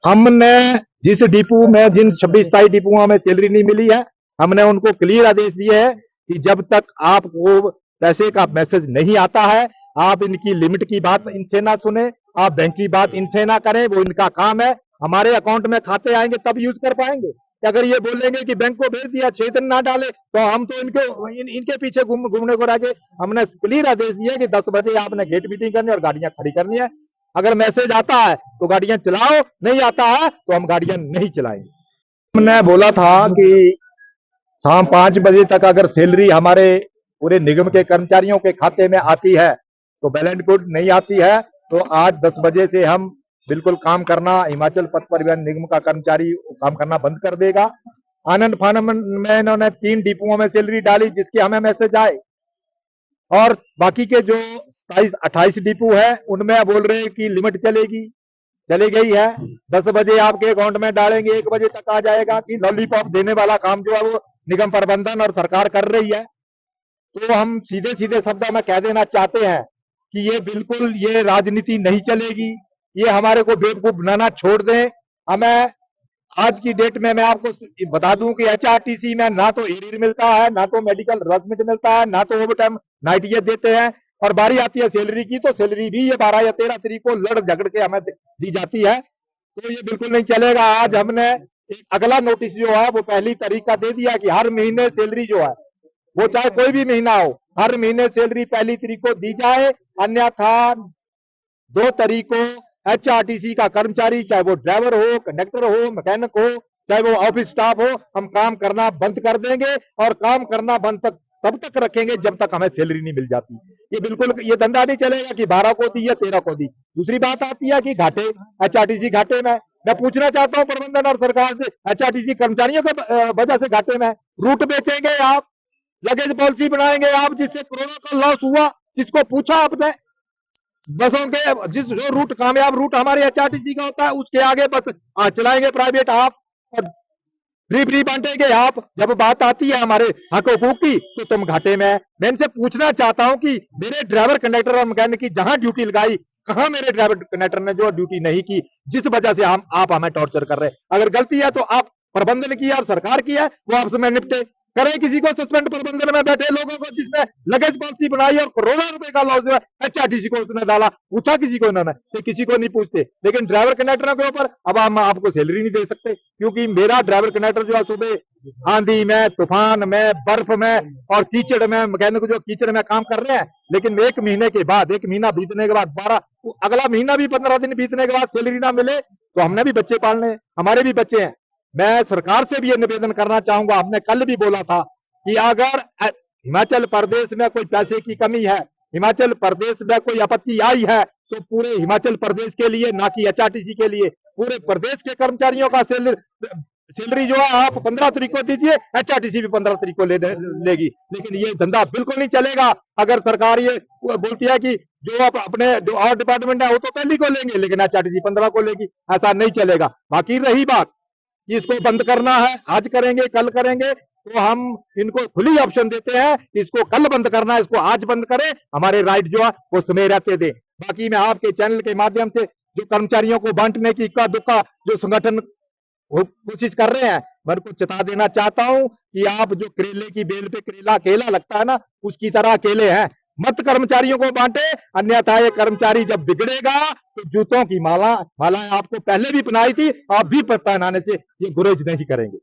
हमने जिस डिपो में जिन 26-27 डिपुओं में सैलरी नहीं मिली है, हमने उनको क्लियर आदेश दिए है कि जब तक आपको पैसे का मैसेज नहीं आता है, आप इनकी लिमिट की बात इनसे ना सुने, आप बैंक की बात इनसे ना करें, वो इनका काम है। हमारे अकाउंट में खाते आएंगे तब यूज कर पाएंगे। अगर ये बोलेंगे कि बैंक को भेज दिया, 6 दिन ना डाले, तो हम तो इनके पीछे घूमने को रह। हमने क्लियर आदेश दिया कि 10 बजे आपने गेट मीटिंग करनी और गाड़ियां खड़ी करनी है। अगर मैसेज आता है तो गाड़ियां चलाओ, नहीं आता है तो हम गाड़ियां नहीं चलाएंगे। हमने बोला था कि शाम 5 बजे तक अगर सैलरी हमारे पूरे निगम के कर्मचारियों के खाते में आती है तो वेल एंड गुड, नहीं आती है तो आज 10 बजे से हम बिल्कुल काम करना, हिमाचल पथ परिवहन निगम का कर्मचारी काम करना बंद कर देगा। आनंद फानन में इन्होंने 3 डिपुओं में सैलरी डाली जिसके हमें मैसेज आए, और बाकी के जो 27-28 डिपो है उनमें बोल रहे हैं कि लिमिट चली गई है। 10 बजे आपके अकाउंट में डालेंगे, 1 बजे तक आ जाएगा कि लॉलीपॉप देने वाला काम जो है वो निगम प्रबंधन और सरकार कर रही है। तो हम सीधे सीधे शब्दों में कह देना चाहते हैं कि ये बिल्कुल ये राजनीति नहीं चलेगी, ये हमारे को बेवकूफ बनाना छोड़ दें। हमें आज की डेट में मैं आपको बता दूं कि एचआरटीसी में ना तो एरियर मिलता है, ना तो मेडिकल हरासमेंट मिलता है, ना तो ओवर टाइम नाइटिया देते हैं, और बारी आती है सैलरी की तो सैलरी भी ये 12 या 13 तारीख को लड़ झगड़ के हमें दी जाती है। तो ये बिल्कुल नहीं चलेगा। आज हमने एक अगला नोटिस जो है वो 1 तारीख का दे दिया कि हर महीने सैलरी जो है वो चाहे कोई भी महीना हो, हर महीने सैलरी 1 तारीख को दी जाए, अन्यथा 2 तारीख को एचआरटीसी का कर्मचारी, चाहे वो ड्राइवर हो, कंडक्टर हो, मैकेनिक हो, चाहे वो ऑफिस स्टाफ हो, हम काम करना बंद कर देंगे, और काम करना बंद तब तक रखेंगे जब तक हमें सैलरी नहीं मिल जाती। ये बिल्कुल ये धंधा नहीं चलेगा कि 12 को दी या 13 को दी। दूसरी बात आती है कि घाटे, एचआरटीसी घाटे में। मैं पूछना चाहता हूं प्रबंधन और सरकार से, एचआरटीसी कर्मचारियों के वजह से घाटे में। रूट बेचेंगे आप, लगेज पॉलिसी बनाएंगे आप, जिससे कोरोना का लॉस हुआ, किसको पूछा आपने? बसों के जो रूट कामयाब रूट हमारे एचआरटीसी का होता है उसके आगे बस चलाएंगे प्राइवेट आप, और फ्री फ्री बांटेंगे आप। जब बात आती है हमारे हक हकूक की तो तुम घाटे में। मैं इनसे पूछना चाहता हूं कि मेरे ड्राइवर कंडक्टर और मैकेनिक की जहां ड्यूटी लगाई, कहां मेरे ड्राइवर कंडक्टर ने जो ड्यूटी नहीं की, जिस वजह से आप हमें टॉर्चर कर रहे हैं। अगर गलती है तो आप प्रबंधन की और सरकार की है, वो आपसे में निपटे करें। किसी को सस्पेंड, प्रबंधन में बैठे लोगों को जिसने लगेज पॉलिसी बनाई और करोड़ों रुपए का लॉस जो है एचआरटीसी को उसने डाला, पूछा किसी को इन्होंने? तो किसी को नहीं पूछते। लेकिन ड्राइवर कंडक्टरों के ऊपर अब हम आपको सैलरी नहीं दे सकते, क्योंकि मेरा ड्राइवर कंडक्टर जो है सुबह आंधी में, तूफान में, बर्फ में और कीचड़ में, मैकेनिक जो कीचड़ में काम कर रहे हैं, लेकिन 1 महीने के बाद, 1 महीना बीतने के बाद 12, अगला महीना भी 15 दिन बीतने के बाद सैलरी ना मिले तो हमने भी बच्चे पालने, हमारे भी बच्चे हैं। मैं सरकार से भी ये निवेदन करना चाहूंगा, हमने कल भी बोला था कि अगर हिमाचल प्रदेश में कोई पैसे की कमी है, हिमाचल प्रदेश में कोई आपत्ति आई है, तो पूरे हिमाचल प्रदेश के लिए, ना कि एचआरटीसी के लिए, पूरे प्रदेश के कर्मचारियों का सैलरी जो है आप 15 तारीख को दीजिए, एचआरटीसी भी 15 तारीख को लेगी। लेकिन ये धंधा बिल्कुल नहीं चलेगा। अगर सरकार ये बोलती है कि जो अपने जो और डिपार्टमेंट है वो तो पहली को लेंगे, लेकिन एचआरटीसी 15 को लेगी, ऐसा नहीं चलेगा। बाकी रही बात कि इसको बंद करना है, आज करेंगे कल करेंगे, तो हम इनको खुली ऑप्शन देते हैं कि इसको कल बंद करना है, इसको आज बंद करें, हमारे राइट जो है वो समय रहते दें। बाकी मैं आपके चैनल के माध्यम से जो कर्मचारियों को बांटने की इक्का दुक्का जो संगठन कोशिश कर रहे हैं, मैं उनको चेता देना चाहता हूं कि आप जो करेले की बेल पे करेला अकेला लगता है ना, उसकी तरह अकेले हैं। मत कर्मचारियों को बांटे, अन्यथा ये कर्मचारी जब बिगड़ेगा तो जूतों की मालाएं आपको पहले भी पहनाई थी, आप भी पहनाने से ये गुरेज नहीं करेंगे।